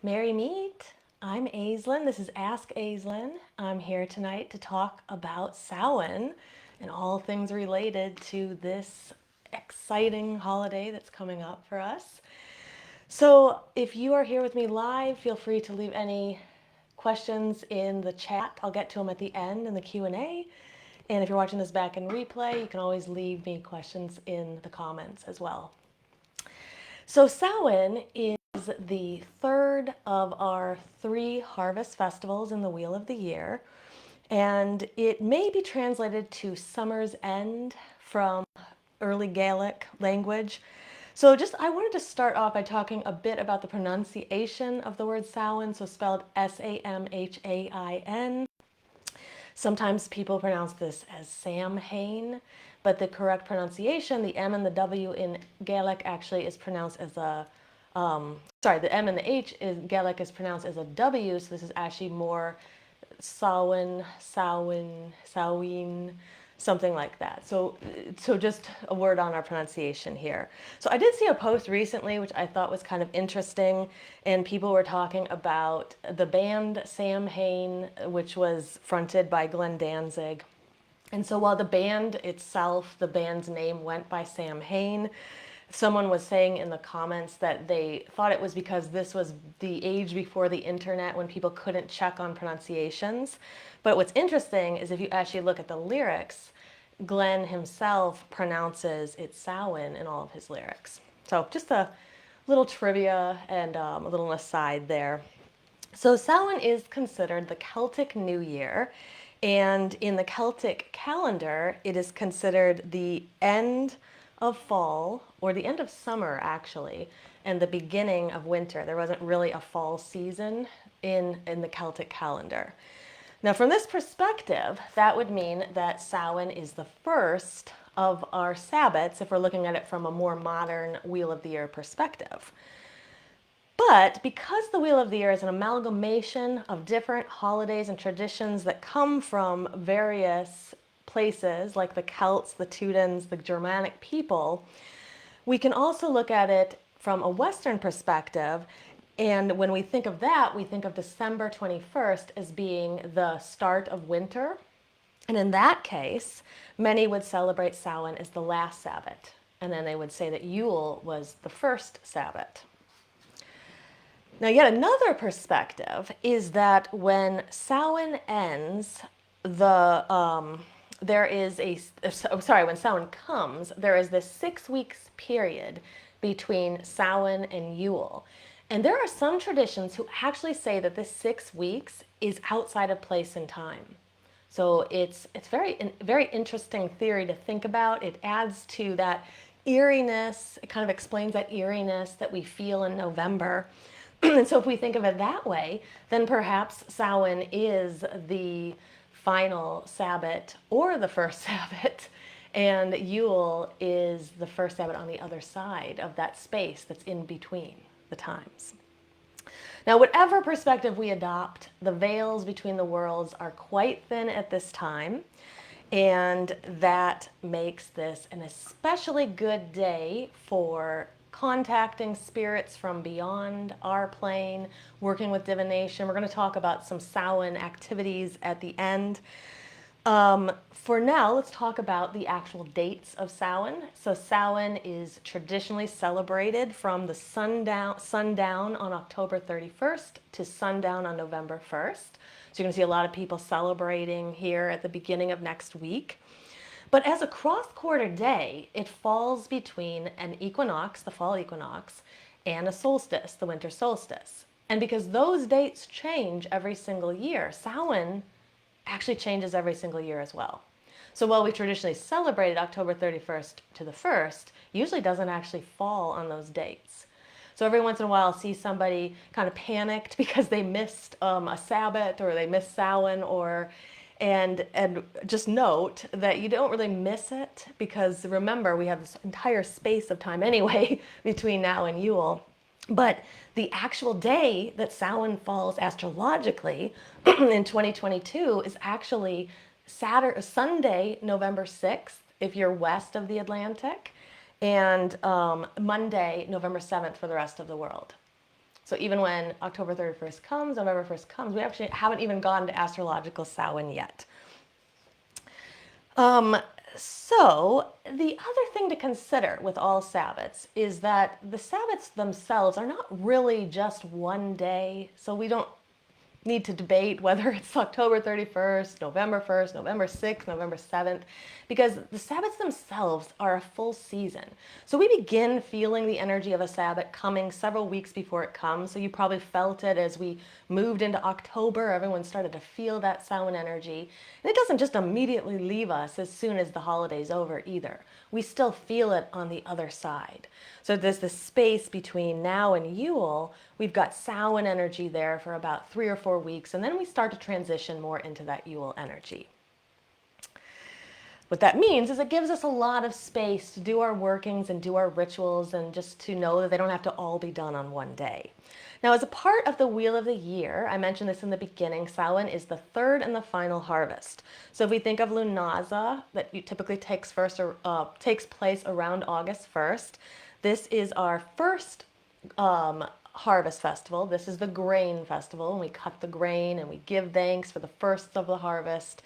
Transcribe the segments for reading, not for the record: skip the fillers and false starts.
Merry meet. I'm Aislin. This is Ask Aislin. I'm here tonight to talk about Samhain and all things related to this exciting holiday that's coming up for us. So, if you are here with me live, feel free to leave any questions in the chat. I'll get to them at the end in the Q&A. And if you're watching this back in replay, you can always leave me questions in the comments as well. So Samhain is the third of our three harvest festivals in the Wheel of the Year, and it may be translated to summer's end from early Gaelic language. So just I wanted to start off by talking a bit about the pronunciation of the word Samhain, so spelled Samhain. Sometimes people pronounce this as Samhain, but the correct pronunciation, the M and the W in Gaelic actually is pronounced as the M and the H in Gaelic is pronounced as a W, so this is actually more Samhain, something like that. So just a word on our pronunciation here. So I did see a post recently, which I thought was kind of interesting, and people were talking about the band Samhain, which was fronted by Glenn Danzig. And so while the band itself, the band's name went by Samhain, someone was saying in the comments that they thought it was because this was the age before the internet when people couldn't check on pronunciations. But what's interesting is if you actually look at the lyrics, Glenn himself pronounces it Samhain in all of his lyrics. So just a little trivia and a little aside there. So Samhain is considered the Celtic New Year, and in the Celtic calendar, it is considered the end of fall, or the end of summer actually, and the beginning of winter. There wasn't really a fall season in the Celtic calendar. Now, from this perspective, that would mean that Samhain is the first of our Sabbats if we're looking at it from a more modern Wheel of the Year perspective. But because the Wheel of the Year is an amalgamation of different holidays and traditions that come from various places, like the Celts, the Teutons, the Germanic people, we can also look at it from a Western perspective. And when we think of that, we think of December 21st as being the start of winter. And in that case, many would celebrate Samhain as the last Sabbath. And then they would say that Yule was the first Sabbath. Now, yet another perspective is that when Samhain ends, there is when Samhain comes, there is this 6 weeks period between Samhain and Yule. And there are some traditions who actually say that this 6 weeks is outside of place and time. So it's very interesting theory to think about. It adds to that eeriness. It kind of explains that eeriness that we feel in November. And so if we think of it that way, then perhaps Samhain is the final Sabbath or the first Sabbath, and Yule is the first Sabbath on the other side of that space that's in between the times. Now, whatever perspective we adopt, the veils between the worlds are quite thin at this time, and that makes this an especially good day for contacting spirits from beyond our plane, working with divination. We're going to talk about some Samhain activities at the end. For now, let's talk about the actual dates of Samhain. So Samhain is traditionally celebrated from the sundown on October 31st to sundown on November 1st. So you're going to see a lot of people celebrating here at the beginning of next week. But as a cross-quarter day, it falls between an equinox, the fall equinox, and a solstice, the winter solstice. And because those dates change every single year, Samhain actually changes every single year as well. So while we traditionally celebrated October 31st to the 1st, usually doesn't actually fall on those dates. So every once in a while, I'll see somebody kind of panicked because they missed a Sabbath or they missed Samhain, and just note that you don't really miss it because remember we have this entire space of time anyway between now and Yule. But the actual day that Samhain falls astrologically in 2022 is actually Sunday, November 6th, if you're west of the Atlantic, and Monday, November 7th for the rest of the world. So even when October 31st comes, November 1st comes, we actually haven't even gone to astrological Samhain yet. Um, so the other thing to consider with all Sabbats is that the Sabbats themselves are not really just one day. So we don't need to debate whether it's October 31st, November 1st, November 6th, November 7th, because the Sabbats themselves are a full season. So we begin feeling the energy of a Sabbat coming several weeks before it comes. So you probably felt it as we moved into October. Everyone started to feel that Samhain energy. And it doesn't just immediately leave us as soon as the holiday's over either. We still feel it on the other side. So there's this space between now and Yule. We've got Samhain energy there for about 3 or 4 weeks, and then we start to transition more into that Yule energy. What that means is it gives us a lot of space to do our workings and do our rituals and just to know that they don't have to all be done on one day. Now, as a part of the Wheel of the Year, I mentioned this in the beginning, Samhain is the third and the final harvest. So if we think of Lunaza, that typically takes place around August 1st, this is our first harvest festival. This is the grain festival, and we cut the grain and we give thanks for the first of the harvest.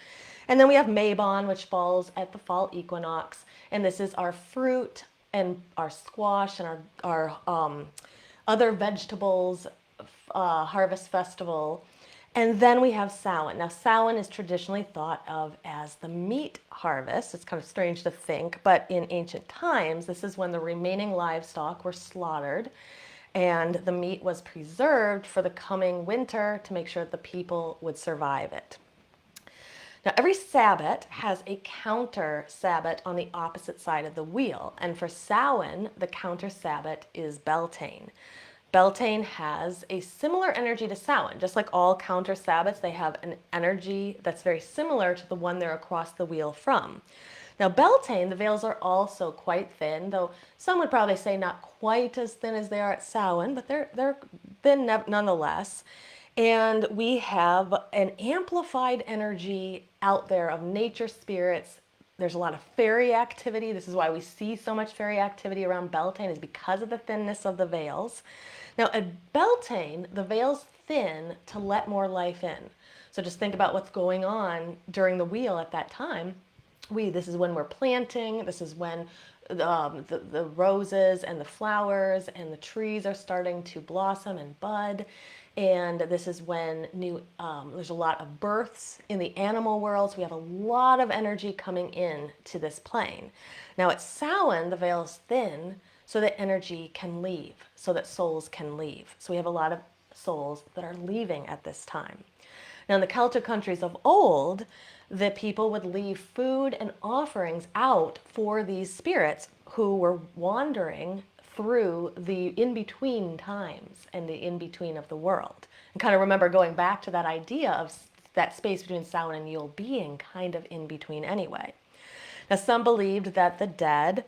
And then we have Mabon, which falls at the fall equinox, and this is our fruit and our squash and our other vegetables harvest festival. And then we have Samhain. Now, Samhain is traditionally thought of as the meat harvest. It's kind of strange to think, but in ancient times, this is when the remaining livestock were slaughtered and the meat was preserved for the coming winter to make sure that the people would survive it. Now, every Sabbat has a counter-sabbat on the opposite side of the wheel, and for Samhain, the counter-sabbat is Beltane. Beltane has a similar energy to Samhain. Just like all counter-sabbats, they have an energy that's very similar to the one they're across the wheel from. Now, Beltane, the veils are also quite thin, though some would probably say not quite as thin as they are at Samhain, but they're thin nonetheless. And we have an amplified energy out there of nature spirits. There's a lot of fairy activity. This is why we see so much fairy activity around Beltane, is because of the thinness of the veils. Now, at Beltane, the veils thin to let more life in. So just think about what's going on during the wheel at that time. This is when we're planting. This is when the roses and the flowers and the trees are starting to blossom and bud. And this is when there's a lot of births in the animal world. So we have a lot of energy coming in to this plane. Now at Samhain, the veil's thin so that energy can leave, so that souls can leave. So we have a lot of souls that are leaving at this time. Now in the Celtic countries of old, the people would leave food and offerings out for these spirits who were wandering through the in-between times and the in-between of the world. And kind of remember going back to that idea of that space between Samhain and Yule being kind of in between anyway. Now, some believed that the dead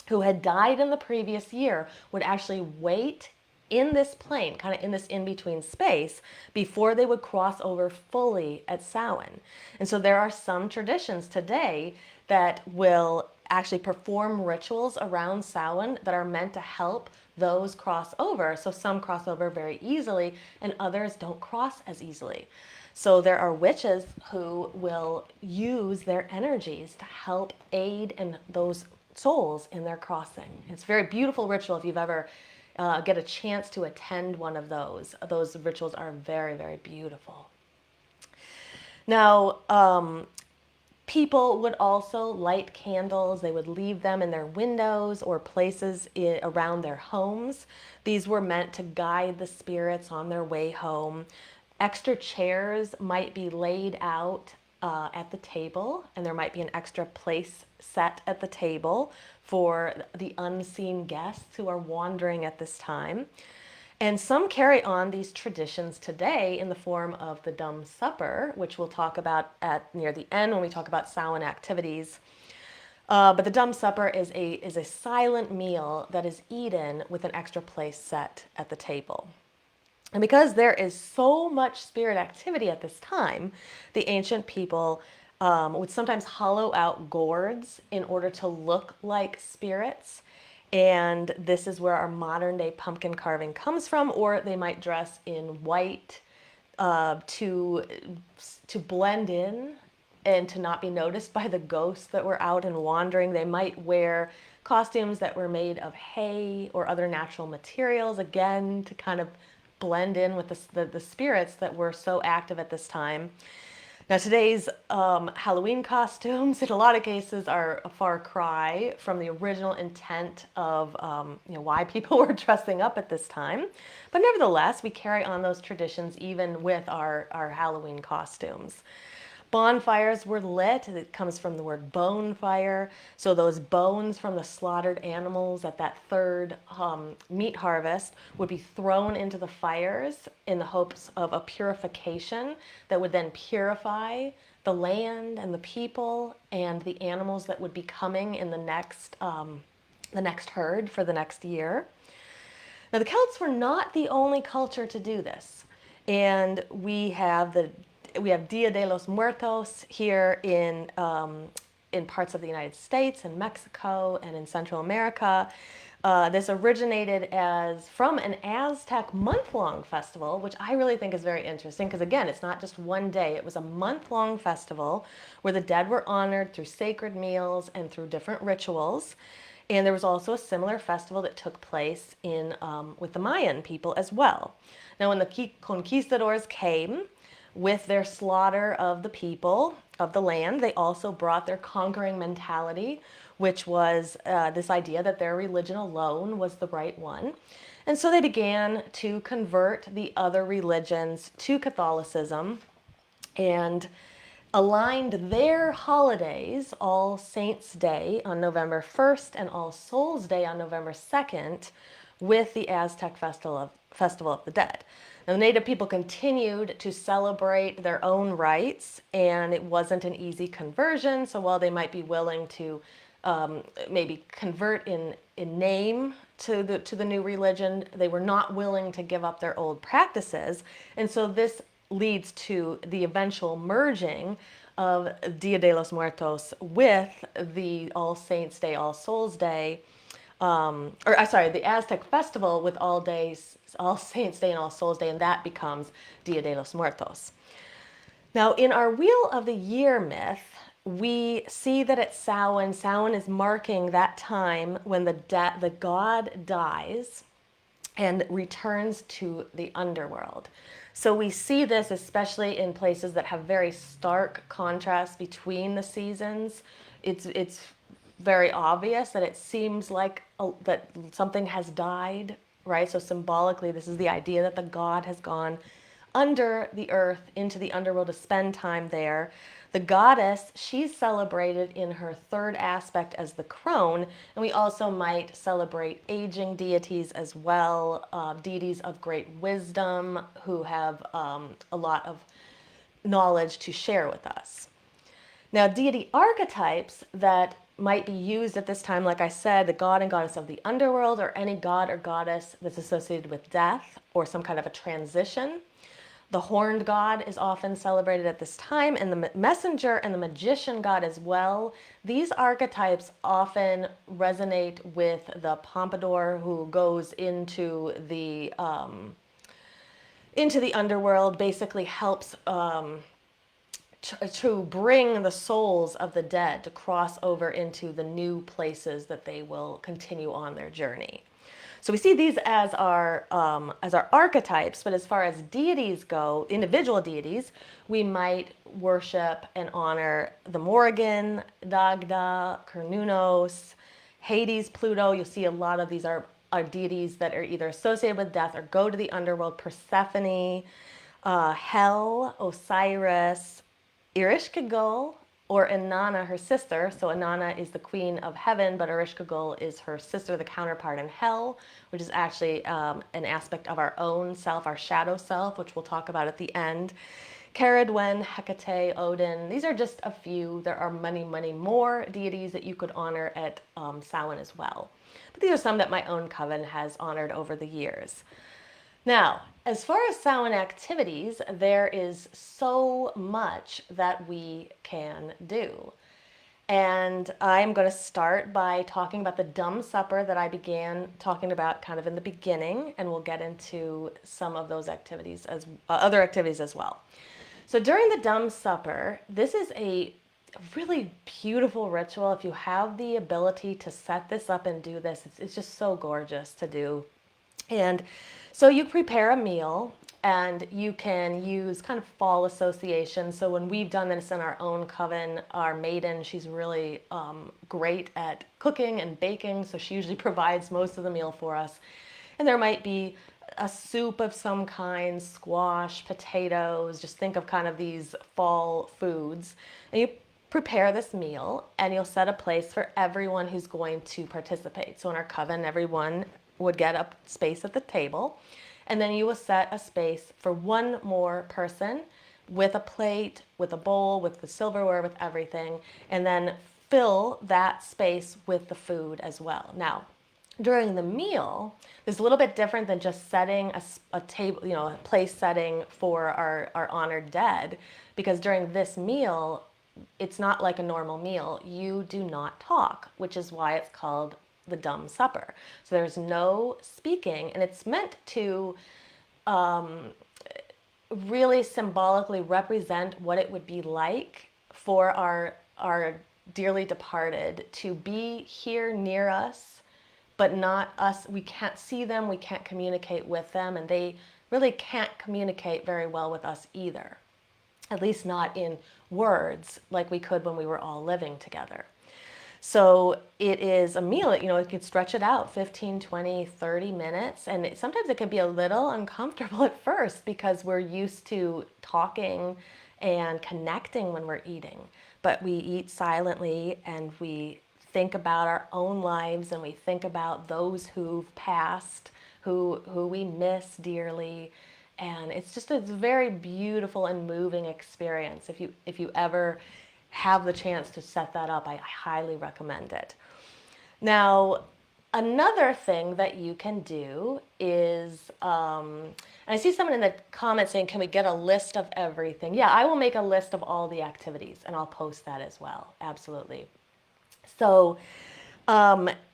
who had died in the previous year would actually wait in this plane, kind of in this in-between space, before they would cross over fully at Samhain. And so there are some traditions today that will actually perform rituals around Samhain that are meant to help those cross over. So some cross over very easily and others don't cross as easily. So there are witches who will use their energies to help aid in those souls in their crossing. It's a very beautiful ritual if you've ever get a chance to attend one of those. Those rituals are very, very beautiful. Now, people would also light candles. They would leave them in their windows or places around their homes. These were meant to guide the spirits on their way home. Extra chairs might be laid out at the table, and there might be an extra place set at the table for the unseen guests who are wandering at this time. And some carry on these traditions today in the form of the Dumb Supper, which we'll talk about near the end when we talk about Samhain activities. But the Dumb Supper is a silent meal that is eaten with an extra place set at the table. And because there is so much spirit activity at this time, the ancient people would sometimes hollow out gourds in order to look like spirits. And this is where our modern day pumpkin carving comes from, or they might dress in white to blend in and to not be noticed by the ghosts that were out and wandering. They might wear costumes that were made of hay or other natural materials, again, to kind of blend in with the spirits that were so active at this time. Now, today's Halloween costumes, in a lot of cases, are a far cry from the original intent of why people were dressing up at this time. But nevertheless, we carry on those traditions even with our Halloween costumes. Bonfires were lit. It comes from the word bone fire. So those bones from the slaughtered animals at that third meat harvest would be thrown into the fires in the hopes of a purification that would then purify the land and the people and the animals that would be coming in the next herd for the next year. Now, the Celts were not the only culture to do this, and we have Dia de los Muertos here in parts of the United States and Mexico and in Central America. This originated from an Aztec month-long festival, which I really think is very interesting because, again, it's not just one day. It was a month-long festival where the dead were honored through sacred meals and through different rituals. And there was also a similar festival that took place with the Mayan people as well. Now, when the conquistadors came with their slaughter of the people of the land, they also brought their conquering mentality, which was this idea that their religion alone was the right one. And so they began to convert the other religions to Catholicism and aligned their holidays, All Saints' Day on November 1st and All Souls' Day on November 2nd, with the Aztec Festival of the Dead. Now, the Native people continued to celebrate their own rites, and it wasn't an easy conversion. So while they might be willing to maybe convert in name to the new religion, they were not willing to give up their old practices. And so this leads to the eventual merging of Dia de los Muertos with the All Saints' Day, All Souls' Day, the Aztec festival with All Saints' Day and All Souls' Day, and that becomes Dia de los Muertos. Now, in our Wheel of the Year myth, we see that at Samhain is marking that time when the god dies and returns to the underworld. So we see this especially in places that have very stark contrast between the seasons. It's very obvious that it seems like that something has died, right? So symbolically, this is the idea that the god has gone under the earth into the underworld to spend time there. The goddess, she's celebrated in her third aspect as the crone, and we also might celebrate aging deities as well, deities of great wisdom who have a lot of knowledge to share with us. Now, deity archetypes that might be used at this time, like I said, the god and goddess of the underworld, or any god or goddess that's associated with death or some kind of a transition. The horned god is often celebrated at this time, and the messenger and the magician god as well. These archetypes often resonate with the pompadour who goes into the underworld, basically helps to bring the souls of the dead to cross over into the new places that they will continue on their journey. So we see these as our archetypes, but as far as deities go, individual deities, we might worship and honor the Morrigan, Dagda, Cernunnos, Hades, Pluto. You'll see a lot of these are deities that are either associated with death or go to the underworld. Persephone, Hel, Osiris, Ereshkigal, or Inanna, her sister. So Inanna is the queen of heaven, but Ereshkigal is her sister, the counterpart in hell, which is actually an aspect of our own self, our shadow self, which we'll talk about at the end. Caradwen, Hecate, Odin. These are just a few. There are many, many more deities that you could honor at Samhain as well. But these are some that my own coven has honored over the years. Now, as far as Samhain activities, there is so much that we can do. And I'm going to start by talking about the dumb supper that I began talking about kind of in the beginning, and we'll get into some of those activities as other activities as well. So during the dumb supper, this is a really beautiful ritual. If you have the ability to set this up and do this, it's just so gorgeous to do. And so you prepare a meal, and you can use kind of fall association. So when we've done this in our own coven, our maiden, she's really great at cooking and baking. So she usually provides most of the meal for us. And there might be a soup of some kind, squash, potatoes. Just think of kind of these fall foods. And you prepare this meal, and you'll set a place for everyone who's going to participate. So in our coven, everyone would get a space at the table, and then you will set a space for one more person with a plate, with a bowl, with the silverware, with everything, and then fill that space with the food as well. Now, during the meal, it's a little bit different than just setting a table, a place setting for our honored dead, because during this meal, it's not like a normal meal. You do not talk, which is why it's called the dumb supper. So there's no speaking, and it's meant to really symbolically represent what it would be like for our dearly departed to be here near us, but not us. We can't see them, we can't communicate with them, and they really can't communicate very well with us either. At least not in words like we could when we were all living together. So it is a meal that, it could stretch it out 15, 20, 30 minutes. And sometimes it can be a little uncomfortable at first because we're used to talking and connecting when we're eating. But we eat silently, and we think about our own lives, and we think about those who've passed, who we miss dearly. And it's just a very beautiful and moving experience. If you ever have the chance to set that up, I highly recommend it. Now, another thing that you can do is, and I see someone in the comments saying, can we get a list of everything? Yeah, I will make a list of all the activities, and I'll post that as well. Absolutely. So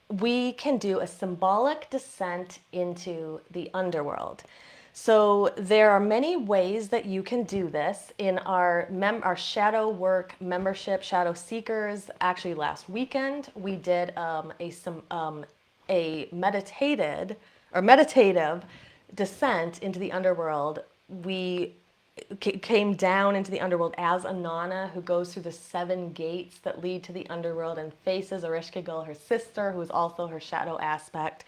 we can do a symbolic descent into the underworld. So there are many ways that you can do this in our shadow work membership, Shadow Seekers. Actually, last weekend we did a meditative descent into the underworld. We came down into the underworld as Anana, who goes through the 7 gates that lead to the underworld and faces Ereshkigal, her sister, who is also her shadow aspect.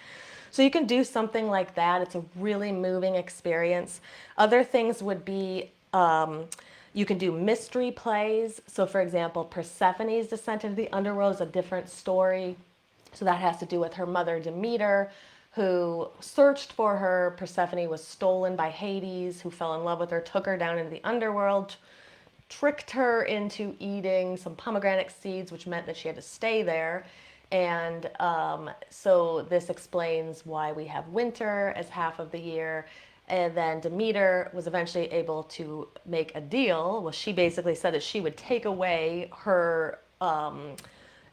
So you can do something like that. It's a really moving experience. Other things would be you can do mystery plays. So for example, Persephone's descent into the underworld is a different story. So that has to do with her mother Demeter, who searched for her. Persephone was stolen by Hades, who fell in love with her, took her down into the underworld, tricked her into eating some pomegranate seeds, which meant that she had to stay there. And so this explains why we have winter as half of the year. And then Demeter was eventually able to make a deal. Well, she basically said that she would take away her,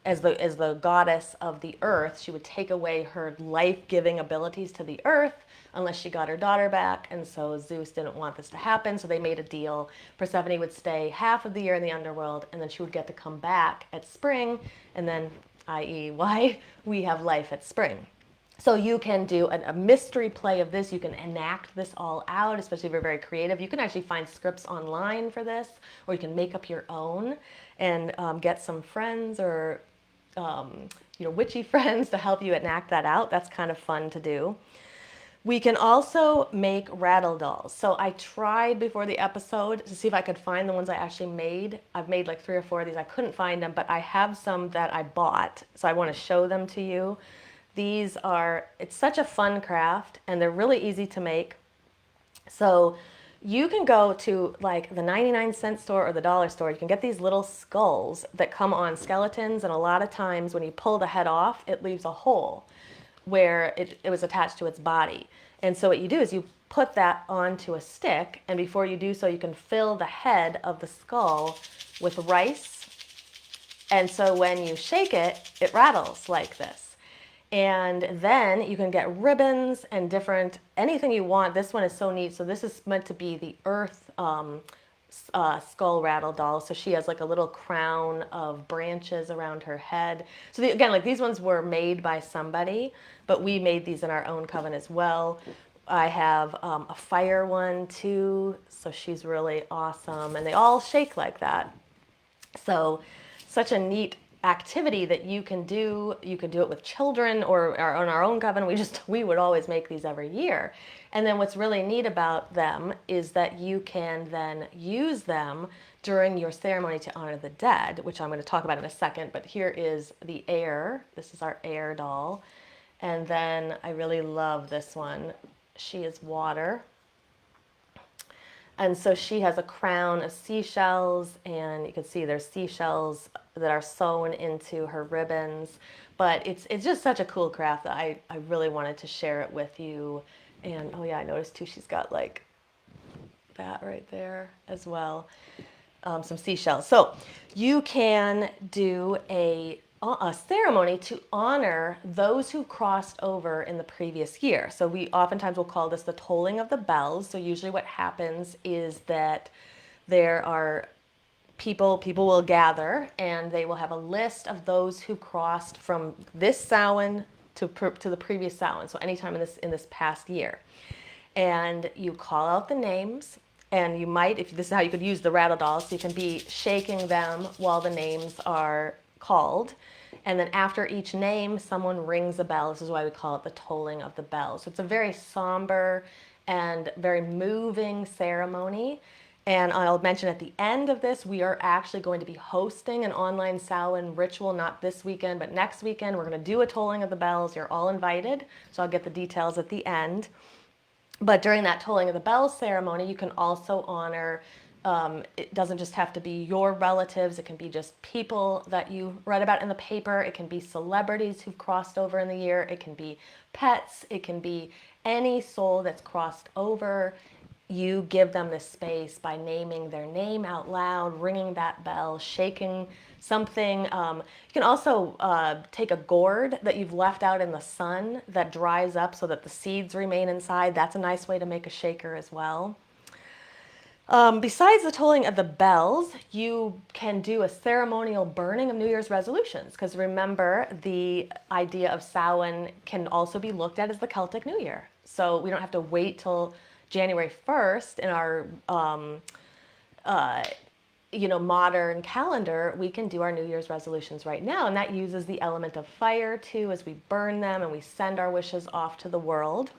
as the goddess of the earth, she would take away her life-giving abilities to the earth unless she got her daughter back. And so Zeus didn't want this to happen, so they made a deal. Persephone would stay half of the year in the underworld, and then she would get to come back at spring, and then, i.e., why we have life at spring. So you can do a mystery play of this. You can enact this all out, especially if you're very creative. You can actually find scripts online for this, or you can make up your own and get some friends or witchy friends to help you enact that out. That's kind of fun to do. We can also make rattle dolls. So I tried before the episode to see if I could find the ones I actually made. I've made like 3 or 4 of these. I couldn't find them, but I have some that I bought. So I want to show them to you. It's such a fun craft, and they're really easy to make. So you can go to like the 99-cent store or the dollar store. You can get these little skulls that come on skeletons, and a lot of times when you pull the head off, it leaves a hole where it was attached to its body. And so what you do is you put that onto a stick, and before you do so, you can fill the head of the skull with rice And so when you shake it, it rattles like this. And then you can get ribbons and different, anything you want. This one is so neat. So this is meant to be the earth skull rattle doll. So she has like a little crown of branches around her head. So again, like these ones were made by somebody, but we made these in our own coven as well. I have a fire one too. So she's really awesome. And they all shake like that. So such a neat activity that you can do. You could do it with children or on our own coven. We would always make these every year. And then what's really neat about them is that you can then use them during your ceremony to honor the dead, which I'm going to talk about in a second. But here is the air. This is our air doll. And then I really love this one. She is water. And so she has a crown of seashells, and you can see there's seashells that are sewn into her ribbons. But it's just such a cool craft that I really wanted to share it with you. And oh yeah, I noticed too she's got like that right there as well, some seashells. So you can do a ceremony to honor those who crossed over in the previous year. So we oftentimes will call this the tolling of the bells. So usually what happens is that there are people will gather and they will have a list of those who crossed from this Samhain to the previous Samhain. So anytime in this past year. And you call out the names, and you might, if this is how you could use the rattle dolls, so you can be shaking them while the names are called. And then after each name, someone rings a bell. This is why we call it the tolling of the bells. So it's a very somber and very moving ceremony. And I'll mention at the end of this, we are actually going to be hosting an online Samhain ritual, not this weekend, but next weekend. We're going to do a tolling of the bells. You're all invited. So I'll get the details at the end. But during that tolling of the bells ceremony, you can also honor, it doesn't just have to be your relatives. It can be just people that you read about in the paper. It can be celebrities who've crossed over in the year. It can be pets. It can be any soul that's crossed over. You give them this space by naming their name out loud, ringing that bell, shaking something. You can also take a gourd that you've left out in the sun that dries up so that the seeds remain inside. That's a nice way to make a shaker as well. Besides the tolling of the bells, you can do a ceremonial burning of New Year's resolutions, because remember, the idea of Samhain can also be looked at as the Celtic New Year. So we don't have to wait till January 1st in our modern calendar. We can do our New Year's resolutions right now, and that uses the element of fire too, as we burn them and we send our wishes off to the world.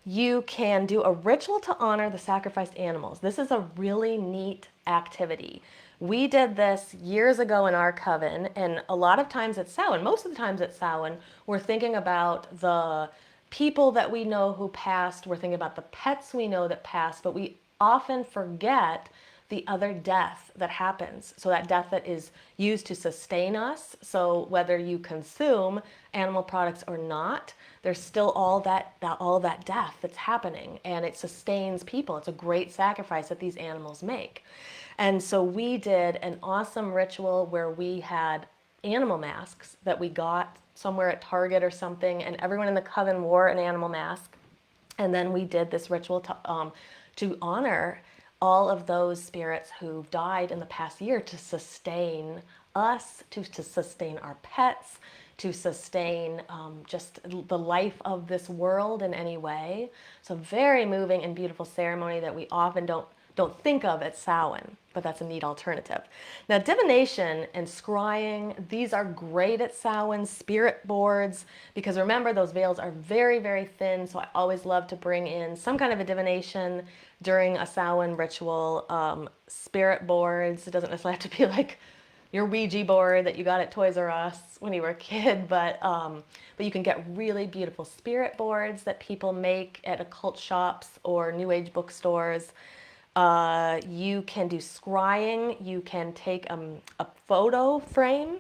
You can do a ritual to honor the sacrificed animals. This is a really neat activity. We did this years ago in our coven, and a lot of times at Samhain, most of the times at Samhain, we're thinking about the people that we know who passed, we're thinking about the pets we know that passed, but we often forget the other death that happens. So that death that is used to sustain us. So whether you consume animal products or not, there's still all that death that's happening, and it sustains people. It's a great sacrifice that these animals make. And so we did an awesome ritual where we had animal masks that we got somewhere at Target or something, and everyone in the coven wore an animal mask. And then we did this ritual to honor all of those spirits who've died in the past year, to sustain us, to sustain our pets, to sustain just the life of this world in any way. So very moving and beautiful ceremony that we often don't think of at Samhain, but that's a neat alternative. Now, divination and scrying, these are great at Samhain. Spirit boards, because remember, those veils are very, very thin, so I always love to bring in some kind of a divination during a Samhain ritual. Spirit boards, it doesn't necessarily have to be like your Ouija board that you got at Toys R Us when you were a kid, but you can get really beautiful spirit boards that people make at occult shops or New Age bookstores. You can do scrying. You can take a photo frame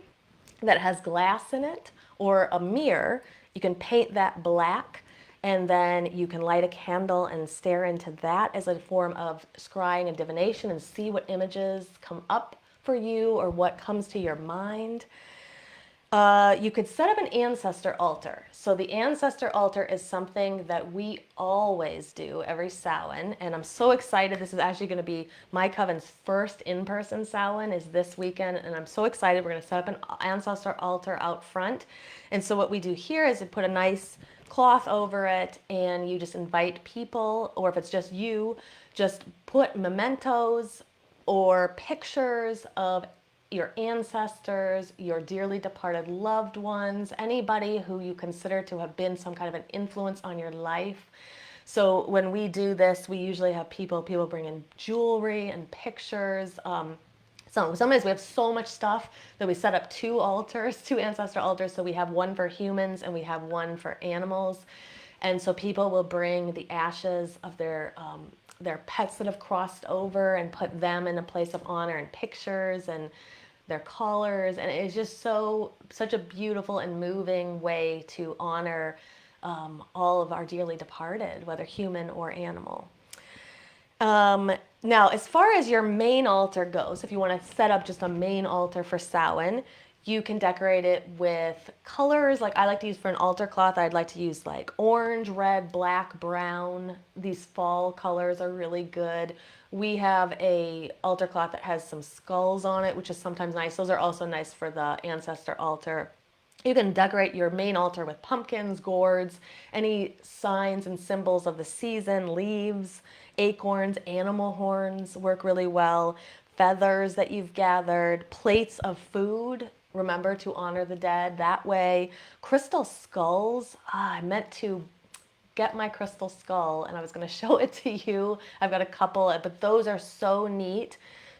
that has glass in it or a mirror. You can paint that black, and then you can light a candle and stare into that as a form of scrying and divination and see what images come up for you or what comes to your mind. You could set up an ancestor altar. So the ancestor altar is something that we always do every Samhain, and I'm so excited. This is actually going to be my coven's first in-person Samhain is this weekend, and I'm so excited. We're going to set up an ancestor altar out front. And so what we do here is to put a nice cloth over it, and you just invite people, or if it's just you, just put mementos or pictures of your ancestors, your dearly departed loved ones, anybody who you consider to have been some kind of an influence on your life. So when we do this, we usually have people bring in jewelry and pictures. Sometimes we have so much stuff that we set up two altars, two ancestor altars. So we have one for humans and we have one for animals. And so people will bring the ashes of their pets that have crossed over and put them in a place of honor and pictures and their collars, and it's just such a beautiful and moving way to honor all of our dearly departed, whether human or animal. Now, as far as your main altar goes, if you want to set up just a main altar for Samhain, you can decorate it with colors. Like I like to use for an altar cloth, I'd like to use like orange, red, black, brown. These fall colors are really good. We have a altar cloth that has some skulls on it, which is sometimes nice. Those are also nice for the ancestor altar. You can decorate your main altar with pumpkins, gourds, any signs and symbols of the season, leaves, acorns, animal horns work really well, feathers that you've gathered, plates of food. Remember to honor the dead that way. Crystal skulls. I meant to get my crystal skull and I was going to show it to you. I've got a couple, but those are so neat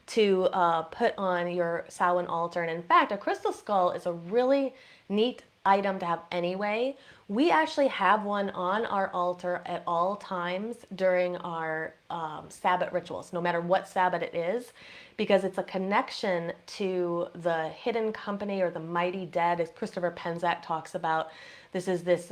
to put on your Samhain altar. And in fact, a crystal skull is a really neat item to have anyway. We actually have one on our altar at all times during our Sabbath rituals, no matter what Sabbath it is, because it's a connection to the hidden company or the mighty dead, as Christopher Penczak talks about. This is this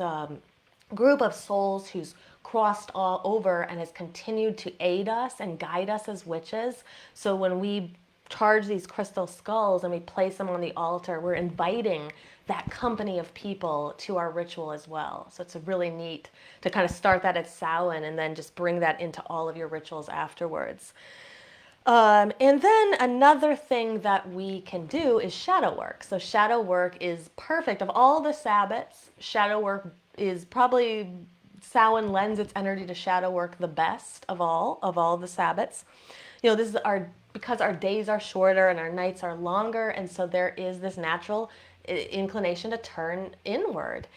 group of souls who's crossed all over and has continued to aid us and guide us as witches. So when we charge these crystal skulls and we place them on the altar, we're inviting that company of people to our ritual as well. So it's really neat to kind of start that at Samhain and then just bring that into all of your rituals afterwards. And then another thing that we can do is shadow work. So shadow work is perfect. Of all the Sabbaths, shadow work is probably, Samhain lends its energy to shadow work the best of all the Sabbaths. You know, this is because our days are shorter and our nights are longer, and so there is this natural inclination to turn inward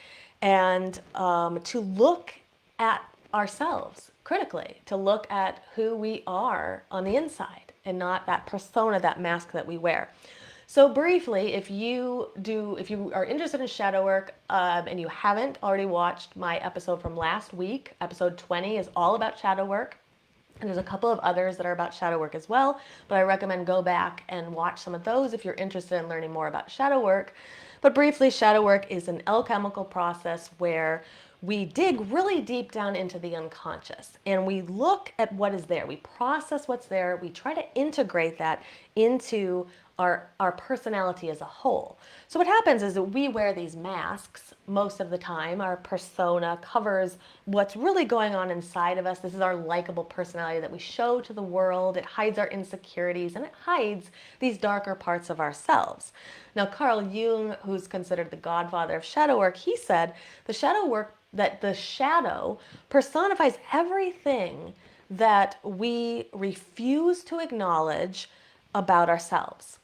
and to look at ourselves critically, to look at who we are on the inside and not that persona, that mask that we wear. So briefly, if you are interested in shadow work and you haven't already watched my episode from last week, episode 20 is all about shadow work. And there's a couple of others that are about shadow work as well, but I recommend go back and watch some of those if you're interested in learning more about shadow work. But briefly, shadow work is an alchemical process where we dig really deep down into the unconscious and we look at what is there. We process what's there. We try to integrate that into our personality as a whole. So what happens is that we wear these masks most of the time. Our persona covers what's really going on inside of us. This is our likable personality that we show to the world. It hides our insecurities and it hides these darker parts of ourselves. Now, Carl Jung, who's considered the godfather of shadow work, he said that the shadow personifies everything that we refuse to acknowledge about ourselves.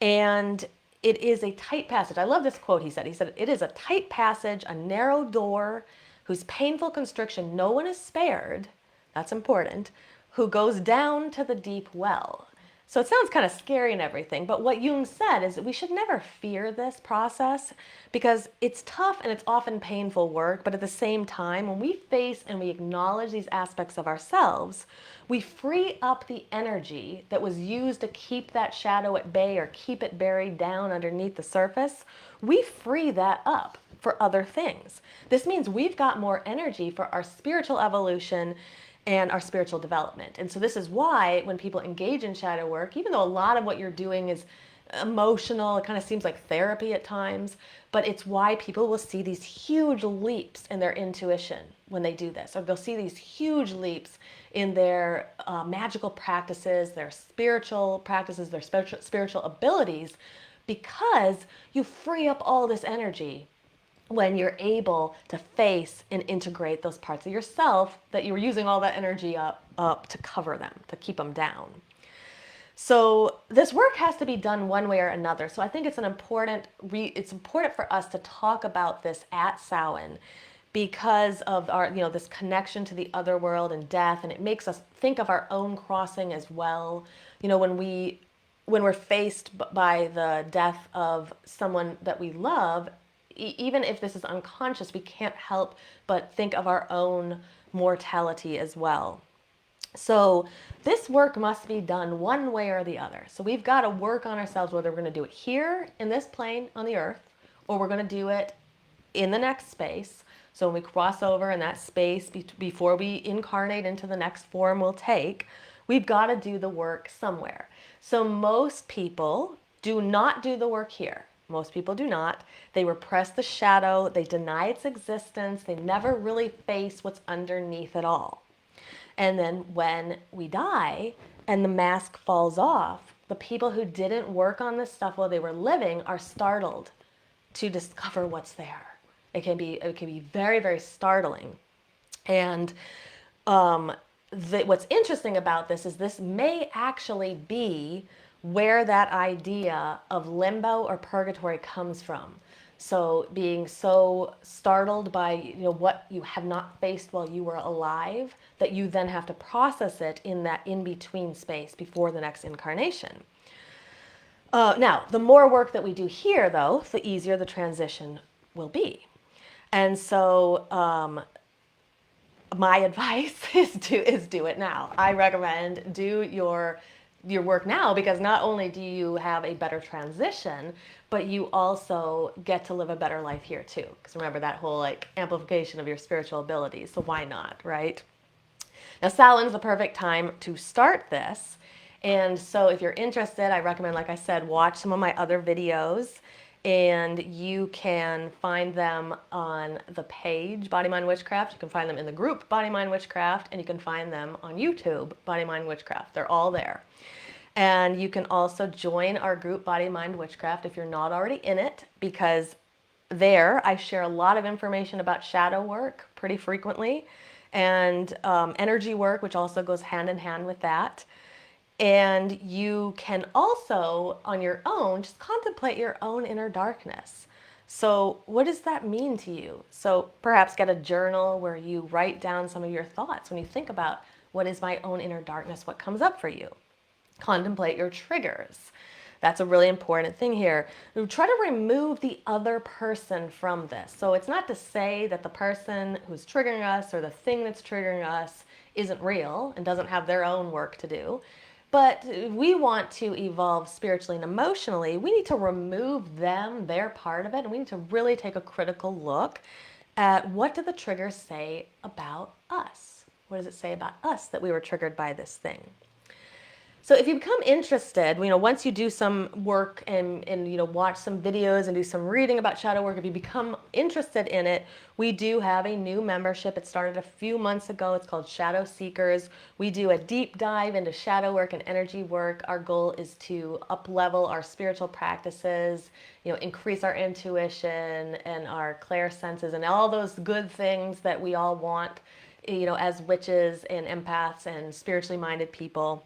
And it is a tight passage. I love this quote he said. He said, "It is a tight passage, a narrow door, whose painful constriction no one is spared," that's important, "who goes down to the deep well." So it sounds kind of scary and everything, but what Jung said is that we should never fear this process because it's tough and it's often painful work, but at the same time, when we face and we acknowledge these aspects of ourselves, we free up the energy that was used to keep that shadow at bay or keep it buried down underneath the surface. We free that up for other things. This means we've got more energy for our spiritual evolution and our spiritual development. And so this is why when people engage in shadow work, even though a lot of what you're doing is emotional, it kind of seems like therapy at times, but it's why people will see these huge leaps in their intuition when they do this, or they'll see these huge leaps in their magical practices, their spiritual practices, their spiritual abilities, because you free up all this energy when you're able to face and integrate those parts of yourself that you were using all that energy up to cover them, to keep them down. So this work has to be done one way or another. So I think it's it's important for us to talk about this at Samhain because of our, this connection to the other world and death, and it makes us think of our own crossing as well. When we're faced by the death of someone that we love, even if this is unconscious, we can't help but think of our own mortality as well. So this work must be done one way or the other. So we've got to work on ourselves, whether we're going to do it here in this plane on the earth, or we're going to do it in the next space. So when we cross over in that space before we incarnate into the next form we'll take, we've got to do the work somewhere. So most people do not do the work here. Most people do not. They repress the shadow, they deny its existence, they never really face what's underneath it all. And then when we die and the mask falls off, the people who didn't work on this stuff while they were living are startled to discover what's there. It can be very, very startling. And what's interesting about this is this may actually be where that idea of limbo or purgatory comes from. So being so startled by what you have not faced while you were alive, that you then have to process it in that in-between space before the next incarnation. Now, the more work that we do here, though, the easier the transition will be. And so my advice is do it now. I recommend do your work now, because not only do you have a better transition, but you also get to live a better life here too. Because remember that whole amplification of your spiritual abilities. So why not, right? Now Samhain's the perfect time to start this. And so if you're interested, I recommend, like I said, watch some of my other videos. And you can find them on the page Body Mind Witchcraft. You can find them in the group Body Mind Witchcraft, and you can find them on YouTube Body Mind Witchcraft. They're all there. And you can also join our group Body Mind Witchcraft if you're not already in it, because there I share a lot of information about shadow work pretty frequently, and energy work, which also goes hand in hand with that. And you can also, on your own, just contemplate your own inner darkness. So what does that mean to you? So perhaps get a journal where you write down some of your thoughts when you think about what is my own inner darkness, what comes up for you. Contemplate your triggers. That's a really important thing here. Try to remove the other person from this. So it's not to say that the person who's triggering us or the thing that's triggering us isn't real and doesn't have their own work to do. But we want to evolve spiritually and emotionally. We need to remove them, their part of it, and we need to really take a critical look at what do the triggers say about us? What does it say about us that we were triggered by this thing? So if you become interested, once you do some work and watch some videos and do some reading about shadow work, if you become interested in it, we do have a new membership. It started a few months ago. It's called Shadow Seekers. We do a deep dive into shadow work and energy work. Our goal is to up-level our spiritual practices, increase our intuition and our clairsenses and all those good things that we all want, as witches and empaths and spiritually minded people.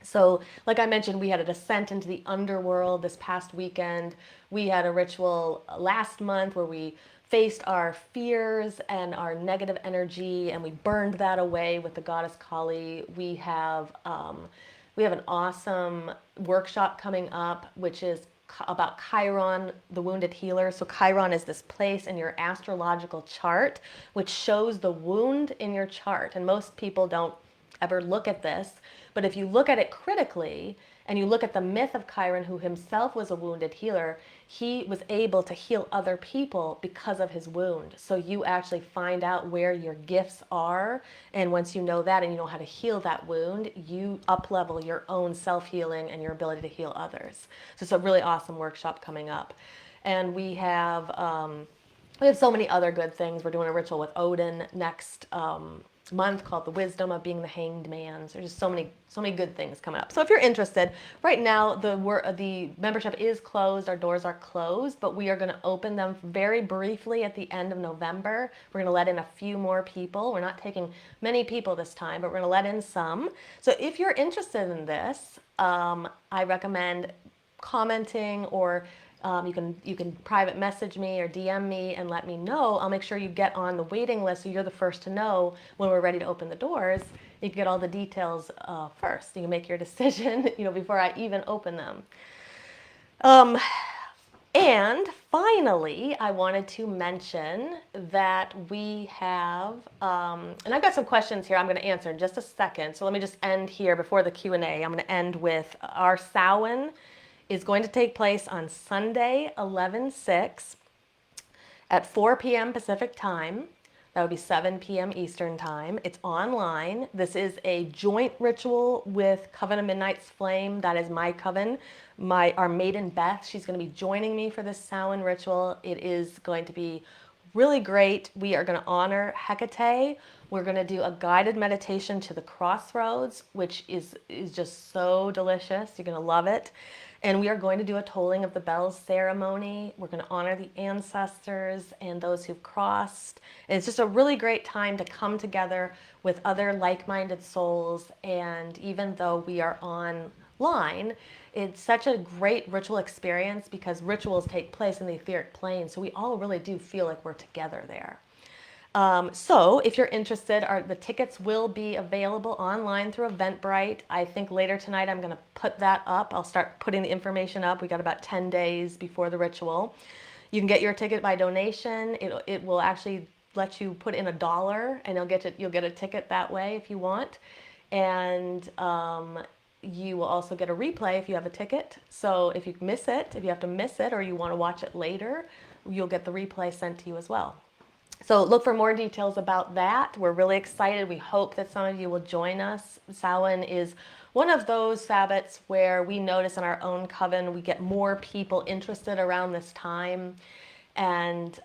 So like I mentioned, we had a descent into the underworld this past weekend. We had a ritual last month where we faced our fears and our negative energy, and we burned that away with the goddess Kali. We have an awesome workshop coming up, which is about Chiron, the wounded healer. So Chiron is this place in your astrological chart which shows the wound in your chart, and most people don't ever look at this. But if you look at it critically and you look at the myth of Chiron, who himself was a wounded healer, he was able to heal other people because of his wound. So you actually find out where your gifts are. And once you know that and you know how to heal that wound, you up level your own self-healing and your ability to heal others. So it's a really awesome workshop coming up. And we have so many other good things. We're doing a ritual with Odin next month called the Wisdom of Being the Hanged Man. So there's just so many good things coming up. So if you're interested, right now the membership is closed. Our doors are closed, but we are going to open them very briefly at the end of November. We're going to let in a few more people. We're not taking many people this time, but we're going to let in some. So if you're interested in this, I recommend commenting, or you can private message me or DM me and let me know. I'll make sure you get on the waiting list so you're the first to know when we're ready to open the doors. You can get all the details first. You can make your decision, before I even open them. And finally, I wanted to mention that we have, and I've got some questions here I'm going to answer in just a second. So let me just end here before the Q&A. I'm going to end with our Samhain is going to take place on Sunday, 11/6 at 4 p.m. Pacific time. That would be 7 p.m. Eastern time. It's online. This is a joint ritual with Coven of Midnight's Flame. That is my coven. Our maiden Beth, she's going to be joining me for this Samhain ritual. It is going to be really great. We are going to honor Hecate. We're going to do a guided meditation to the crossroads, which is just so delicious. You're going to love it. And we are going to do a tolling of the bells ceremony. We're going to honor the ancestors and those who've crossed. And it's just a really great time to come together with other like-minded souls. And even though we are online, it's such a great ritual experience because rituals take place in the etheric plane. So we all really do feel like we're together there. So if you're interested, the tickets will be available online through Eventbrite. I think later tonight I'm going to put that up. I'll start putting the information up. We got about 10 days before the ritual. You can get your ticket by donation. It will actually let you put in $1 and you'll get a ticket that way if you want. And you will also get a replay if you have a ticket. So if you miss it, if you have to miss it or you want to watch it later, you'll get the replay sent to you as well. So look for more details about that. We're really excited. We hope that some of you will join us. Samhain is one of those Sabbats where we notice in our own coven we get more people interested around this time, and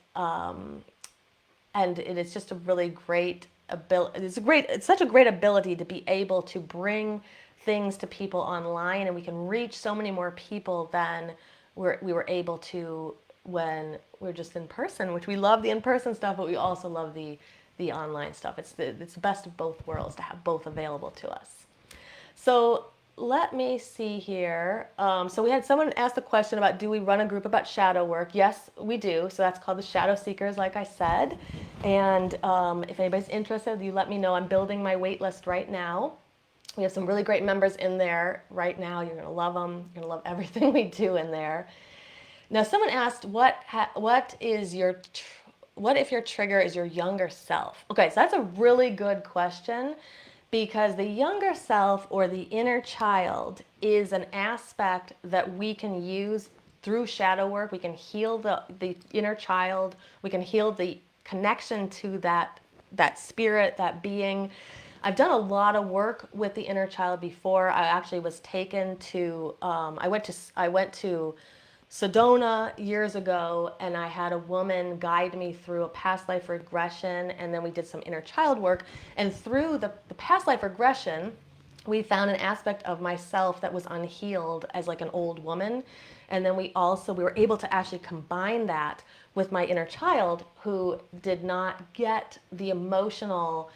it is just a really great ability. It's such a great ability to be able to bring things to people online, and we can reach so many more people than we were able to when we're just in person, which we love the in-person stuff, but we also love the online stuff. It's the best of both worlds to have both available to us. So let me see here. So we had someone ask the question about, do we run a group about shadow work? Yes, we do. So that's called the Shadow Seekers, like I said. And if anybody's interested, you let me know. I'm building my wait list right now. We have some really great members in there right now. You're going to love them. You're going to love everything we do in there. Now, someone asked, what if your trigger is your younger self? Okay, so that's a really good question, because the younger self or the inner child is an aspect that we can use through shadow work. We can heal the inner child. We can heal the connection to that spirit, that being. I've done a lot of work with the inner child before. I actually was taken to, I went to Sedona years ago, and I had a woman guide me through a past life regression, and then we did some inner child work. And through the past life regression, we found an aspect of myself that was unhealed as like an old woman. And then we were able to actually combine that with my inner child, who did not get the emotional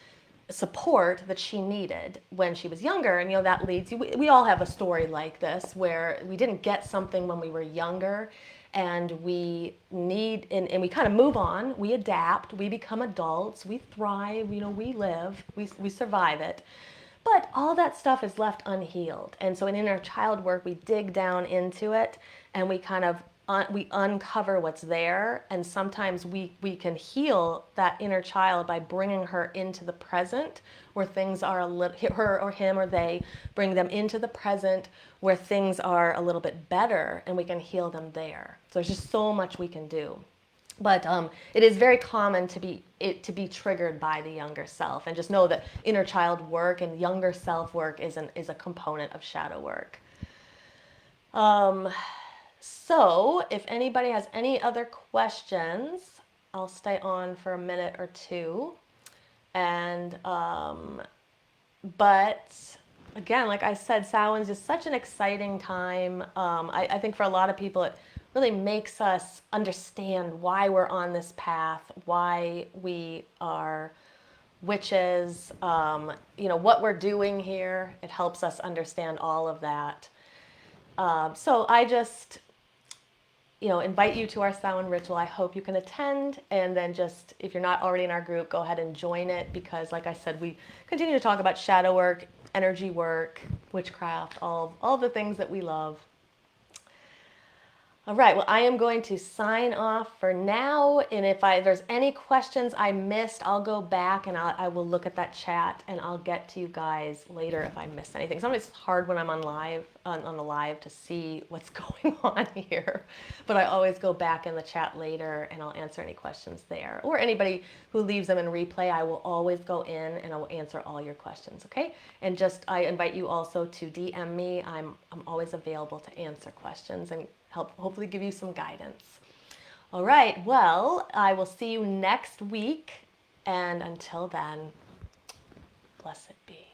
support that she needed when she was younger. And that leads you, we all have a story like this where we didn't get something when we were younger, and we need, and we kind of move on, we adapt, we become adults, we thrive, we live, we survive it. But all that stuff is left unhealed. And so in inner child work, we dig down into it, and we kind of we uncover what's there, and sometimes we can heal that inner child by bringing her into the present where things are a little, her or him or they bring them into the present where things are a little bit better, and we can heal them there. So there's just so much we can do. But it is very common to be triggered by the younger self, and just know that inner child work and younger self work is a component of shadow work. So if anybody has any other questions, I'll stay on for a minute or two. And but again, like I said, Samhain's just such an exciting time. I think for a lot of people, it really makes us understand why we're on this path, why we are witches, what we're doing here. It helps us understand all of that. So I just, invite you to our Samhain ritual. I hope you can attend, and then just, if you're not already in our group, go ahead and join it, because like I said, we continue to talk about shadow work, energy work, witchcraft, all the things that we love. All right, well, I am going to sign off for now, and if there's any questions I missed, I'll go back and I will look at that chat, and I'll get to you guys later if I missed anything. Sometimes it's hard when I'm on the live to see what's going on here, but I always go back in the chat later and I'll answer any questions there. Or anybody who leaves them in replay, I will always go in and I will answer all your questions, okay? And I invite you also to DM me. I'm always available to answer questions and hopefully give you some guidance. All right, well, I will see you next week, and until then, blessed be.